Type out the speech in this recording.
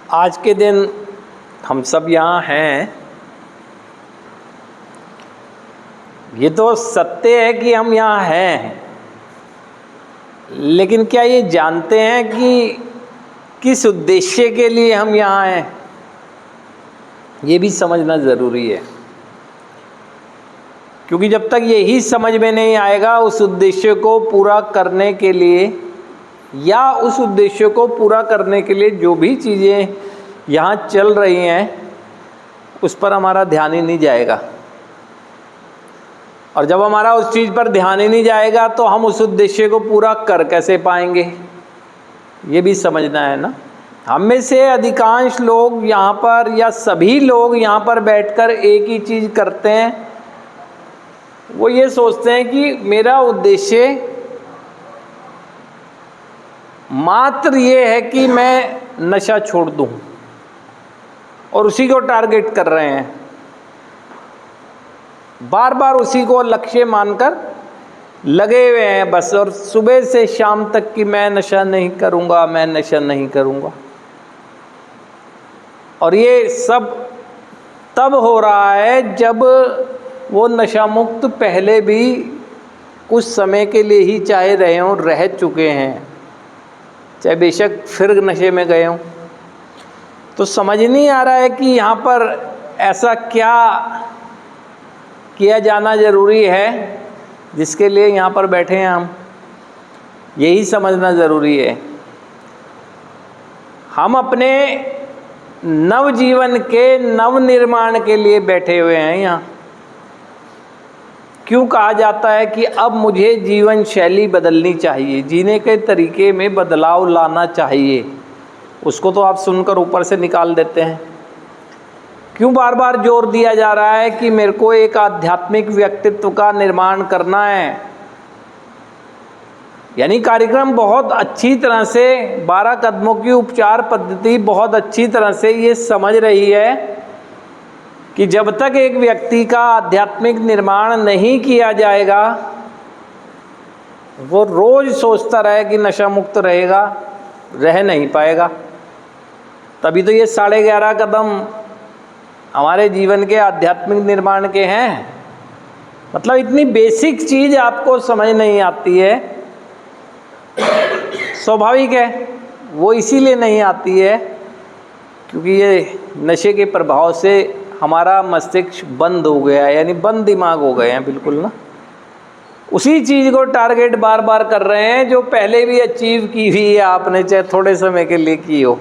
आज के दिन हम सब यहाँ हैं, ये तो सत्य है कि हम यहाँ हैं, लेकिन क्या ये जानते हैं कि किस उद्देश्य के लिए हम यहाँ हैं? ये भी समझना ज़रूरी है, क्योंकि जब तक यही समझ में नहीं आएगा उस उद्देश्य को पूरा करने के लिए या उस उद्देश्य को पूरा करने के लिए जो भी चीज़ें यहाँ चल रही हैं उस पर हमारा ध्यान ही नहीं जाएगा। और जब हमारा उस चीज़ पर ध्यान ही नहीं जाएगा तो हम उस उद्देश्य को पूरा कर कैसे पाएंगे? ये भी समझना है ना। हम में से अधिकांश लोग यहाँ पर या सभी लोग यहाँ पर बैठकर एक ही चीज़ करते हैं, वो ये सोचते हैं कि मेरा उद्देश्य मात्र ये है कि मैं नशा छोड़ दूँ, और उसी को टारगेट कर रहे हैं, बार बार उसी को लक्ष्य मानकर लगे हुए हैं बस। और सुबह से शाम तक कि मैं नशा नहीं करूँगा, मैं नशा नहीं करूँगा। और ये सब तब हो रहा है जब वो नशा मुक्त पहले भी कुछ समय के लिए ही चाहे रहे हों, रह चुके हैं, चाहे बेशक फिर नशे में गए हों। तो समझ नहीं आ रहा है कि यहाँ पर ऐसा क्या किया जाना ज़रूरी है जिसके लिए यहाँ पर बैठे हैं हम। यही समझना ज़रूरी है। हम अपने नव जीवन के नव निर्माण के लिए बैठे हुए हैं यहाँ। क्यों कहा जाता है कि अब मुझे जीवन शैली बदलनी चाहिए, जीने के तरीके में बदलाव लाना चाहिए? उसको तो आप सुनकर ऊपर से निकाल देते हैं। क्यों बार बार जोर दिया जा रहा है कि मेरे को एक आध्यात्मिक व्यक्तित्व का निर्माण करना है? यानी कार्यक्रम बहुत अच्छी तरह से 12 कदमों की उपचार पद्धति बहुत अच्छी तरह से ये समझ रही है कि जब तक एक व्यक्ति का आध्यात्मिक निर्माण नहीं किया जाएगा, वो रोज़ सोचता रहे कि नशा मुक्त रहेगा, रह नहीं पाएगा। तभी तो ये 11.5 कदम हमारे जीवन के आध्यात्मिक निर्माण के हैं। मतलब इतनी बेसिक चीज़ आपको समझ नहीं आती है, स्वाभाविक है। वो इसीलिए नहीं आती है क्योंकि ये नशे के प्रभाव से हमारा मस्तिष्क बंद हो गया है, यानी बंद दिमाग हो गए हैं बिल्कुल ना। उसी चीज़ को टारगेट बार बार कर रहे हैं जो पहले भी अचीव की हुई है आपने, चाहे थोड़े समय के लिए की हो।